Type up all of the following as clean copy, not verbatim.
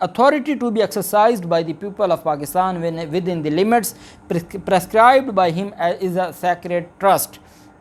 authority to be exercised by the people of Pakistan within the limits prescribed by him is a sacred trust।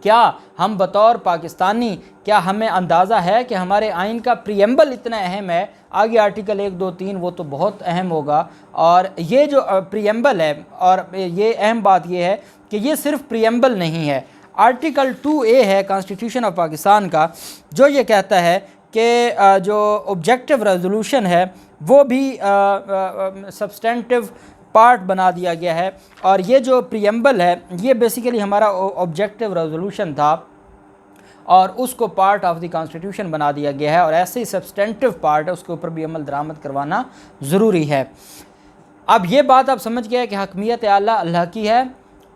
کیا ہم بطور پاکستانی کیا ہمیں اندازہ ہے کہ ہمارے آئین کا پریمبل اتنا اہم ہے؟ آگے آرٹیکل 1 2 3 وہ تو بہت اہم ہوگا، اور یہ جو پریمبل ہے، اور یہ اہم بات یہ ہے کہ یہ صرف پریمبل نہیں ہے، آرٹیکل 2A ہے کانسٹیٹیوشن آف پاکستان کا، جو یہ کہتا ہے کہ جو آبجیکٹیو ریزولوشن ہے وہ بھی سبسٹینٹیو پارٹ بنا دیا گیا ہے، اور یہ جو پریمبل ہے یہ بیسیکلی ہمارا آبجیکٹیو ریزولوشن تھا اور اس کو پارٹ آف دی کانسٹیٹیوشن بنا دیا گیا ہے، اور ایسے ہی سبسٹینٹیو پارٹ ہے اس کے اوپر بھی عمل درآمد کروانا ضروری ہے۔ اب یہ بات آپ سمجھ گئے کہ حکمیت اعلیٰ اللہ کی ہے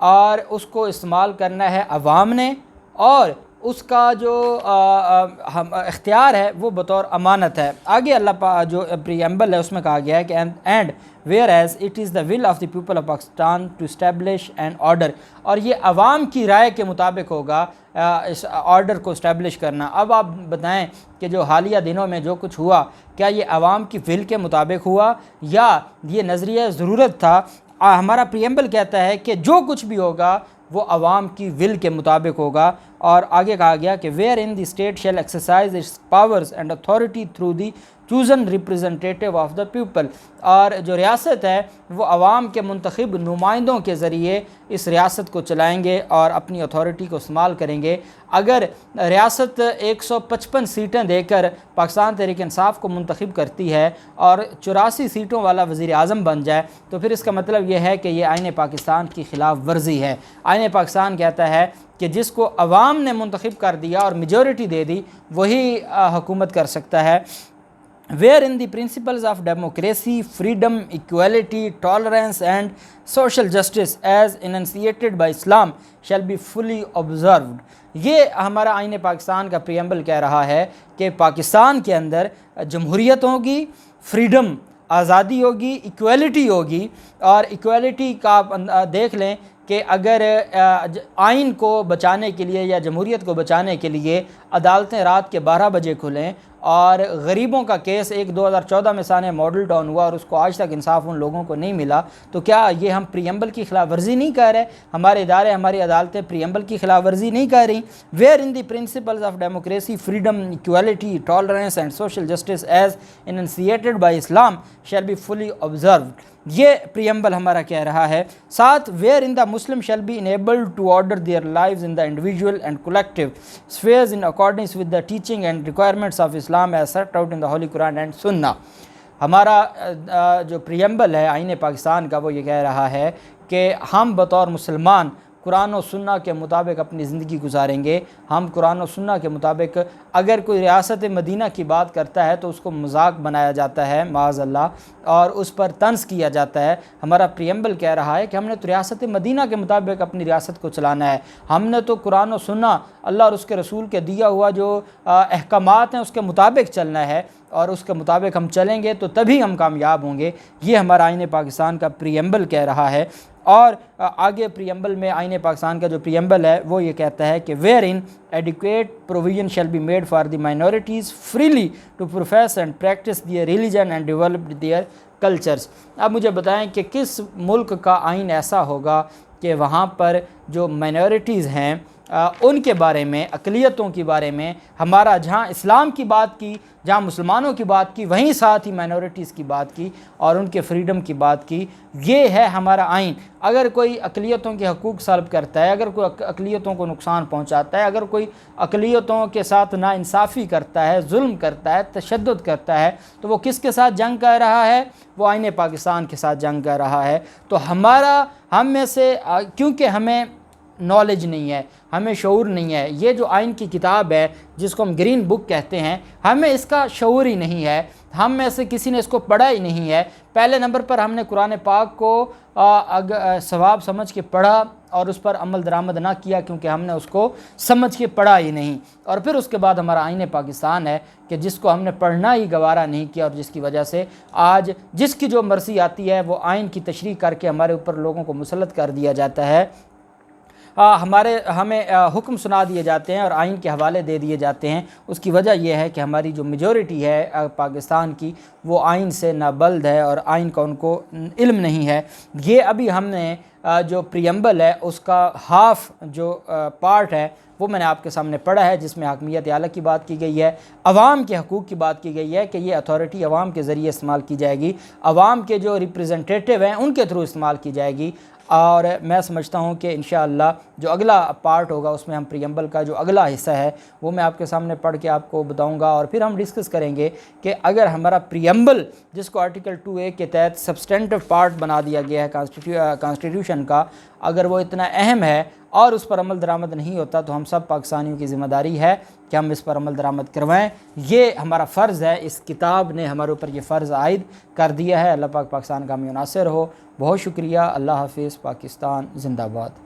اور اس کو استعمال کرنا ہے عوام نے، اور اس کا جو اختیار ہے وہ بطور امانت ہے۔ آگے اللہ جو پریمبل ہے اس میں کہا گیا ہے کہ and whereas it is the will of the people of Pakistan to establish an order, اور یہ عوام کی رائے کے مطابق ہوگا اس آرڈر کو اسٹیبلش کرنا۔ اب آپ بتائیں کہ جو حالیہ دنوں میں جو کچھ ہوا، کیا یہ عوام کی ول کے مطابق ہوا یا یہ نظریہ ضرورت تھا؟ ہمارا پریمبل کہتا ہے کہ جو کچھ بھی ہوگا وہ عوام کی ول کے مطابق ہوگا، اور آگے کہا گیا کہ wherein the state shall exercise its powers and authority through the chosen representative of the people, اور جو ریاست ہے وہ عوام کے منتخب نمائندوں کے ذریعے اس ریاست کو چلائیں گے اور اپنی اتھارٹی کو استعمال کریں گے۔ اگر ریاست 155 سیٹیں دے کر پاکستان تحریک انصاف کو منتخب کرتی ہے اور 84 سیٹوں والا وزیر اعظم بن جائے تو پھر اس کا مطلب یہ ہے کہ یہ آئین پاکستان کی خلاف ورزی ہے۔ آئین پاکستان کہتا ہے کہ جس کو عوام نے منتخب کر دیا اور میجورٹی دے دی وہی حکومت کر سکتا ہے۔ wherein the principles of democracy, freedom, equality, tolerance and social justice as enunciated by Islam shall be fully observed۔ یہ ہمارا آئین پاکستان کا پریمبل کہہ رہا ہے کہ پاکستان کے اندر جمہوریت ہوگی، فریڈم آزادی ہوگی، ایکویلٹی ہوگی، اور ایکویلٹی کا آپ دیکھ لیں کہ اگر آئین کو بچانے کے لیے یا جمہوریت کو بچانے کے لیے عدالتیں رات کے 12 بجے کھلیں، اور غریبوں کا کیس 2014 میں سانحہ ماڈل ٹاؤن ہوا اور اس کو آج تک انصاف ان لوگوں کو نہیں ملا، تو کیا یہ ہم پریمبل کی خلاف ورزی نہیں کر رہے؟ ہمارے ادارے، ہماری عدالتیں پریمبل کی خلاف ورزی نہیں کر رہی؟ Wherein the principles of democracy, freedom, equality, tolerance and social justice as enunciated by Islam shall be fully observed, یہ پریمبل ہمارا کہہ رہا ہے۔ ساتھ wherein the Muslim shall be enabled to order their lives in the individual and collective spheres in accordance with the teaching and requirements of Islam as set out in the Holy Quran and Sunnah۔ ہمارا جو preamble ہے آئین پاکستان کا وہ یہ کہہ رہا ہے کہ ہم بطور مسلمان قرآن و سنہ کے مطابق اپنی زندگی گزاریں گے۔ ہم قرآن و سنہ کے مطابق، اگر کوئی ریاست مدینہ کی بات کرتا ہے تو اس کو مذاق بنایا جاتا ہے معاذ اللہ، اور اس پر طنز کیا جاتا ہے۔ ہمارا پریمبل کہہ رہا ہے کہ ہم نے تو ریاست مدینہ کے مطابق اپنی ریاست کو چلانا ہے، ہم نے تو قرآن و سنہ اللہ اور اس کے رسول کے دیا ہوا جو احکامات ہیں اس کے مطابق چلنا ہے، اور اس کے مطابق ہم چلیں گے تو تبھی ہم کامیاب ہوں گے۔ یہ ہمارا آئین پاکستان کا پریمبل کہہ رہا ہے۔ اور آگے پریمبل میں آئین پاکستان کا جو پریمبل ہے وہ یہ کہتا ہے کہ wherein adequate provision shall be made for the minorities freely to profess and practise their religion and develop their cultures. اب مجھے بتائیں کہ کس ملک کا آئین ایسا ہوگا کہ وہاں پر جو مائنورٹیز ہیں ان کے بارے میں، اقلیتوں کے بارے میں، ہمارا جہاں اسلام کی بات کی، جہاں مسلمانوں کی بات کی، وہیں ساتھ ہی مائنورٹیز کی بات کی اور ان کے فریڈم کی بات کی۔ یہ ہے ہمارا آئین۔ اگر کوئی اقلیتوں کے حقوق سلب کرتا ہے، اگر کوئی اقلیتوں کو نقصان پہنچاتا ہے، اگر کوئی اقلیتوں کے ساتھ ناانصافی کرتا ہے، ظلم کرتا ہے، تشدد کرتا ہے، تو وہ کس کے ساتھ جنگ کر رہا ہے؟ وہ آئین پاکستان کے ساتھ جنگ کر رہا ہے۔ تو ہم میں سے، کیونکہ ہمیں نالج نہیں ہے، ہمیں شعور نہیں ہے، یہ جو آئین کی کتاب ہے جس کو ہم گرین بک کہتے ہیں، ہمیں اس کا شعور ہی نہیں ہے، ہم میں سے کسی نے اس کو پڑھا ہی نہیں ہے۔ پہلے نمبر پر ہم نے قرآن پاک کو ثواب سمجھ کے پڑھا اور اس پر عمل درآمد نہ کیا کیونکہ ہم نے اس کو سمجھ کے پڑھا ہی نہیں، اور پھر اس کے بعد ہمارا آئین پاکستان ہے کہ جس کو ہم نے پڑھنا ہی گوارا نہیں کیا، اور جس کی وجہ سے آج جس کی جو مرضی آتی ہے وہ آئین کی تشریح کر کے ہمارے اوپر لوگوں کو مسلط کر دیا جاتا ہے۔ ہمیں حکم سنا دیے جاتے ہیں اور آئین کے حوالے دے دیے جاتے ہیں۔ اس کی وجہ یہ ہے کہ ہماری جو میجورٹی ہے پاکستان کی وہ آئین سے نابلد ہے اور آئین کا ان کو علم نہیں ہے۔ یہ ابھی ہم نے جو پریمبل ہے اس کا ہاف جو پارٹ ہے وہ میں نے آپ کے سامنے پڑھا ہے، جس میں حاکمیت اعلیٰ کی بات کی گئی ہے، عوام کے حقوق کی بات کی گئی ہے کہ یہ اتھارٹی عوام کے ذریعے استعمال کی جائے گی، عوام کے جو ریپریزنٹیٹیو ہیں ان کے تھرو استعمال کی جائے گی۔ اور میں سمجھتا ہوں کہ انشاءاللہ جو اگلا پارٹ ہوگا اس میں ہم پریمبل کا جو اگلا حصہ ہے وہ میں آپ کے سامنے پڑھ کے آپ کو بتاؤں گا، اور پھر ہم ڈسکس کریں گے کہ اگر ہمارا پریمبل جس کو آرٹیکل 2A کے تحت سبسٹینٹو پارٹ بنا دیا گیا ہے کانسٹیٹیوشن کا، اگر وہ اتنا اہم ہے اور اس پر عمل درآمد نہیں ہوتا تو ہم سب پاکستانیوں کی ذمہ داری ہے کہ ہم اس پر عمل درآمد کروائیں۔ یہ ہمارا فرض ہے، اس کتاب نے ہمارے اوپر یہ فرض عائد کر دیا ہے۔ اللہ پاک پاکستان کا ہمیں ناصر ہو۔ بہت شکریہ۔ اللہ حافظ۔ پاکستان زندہ باد۔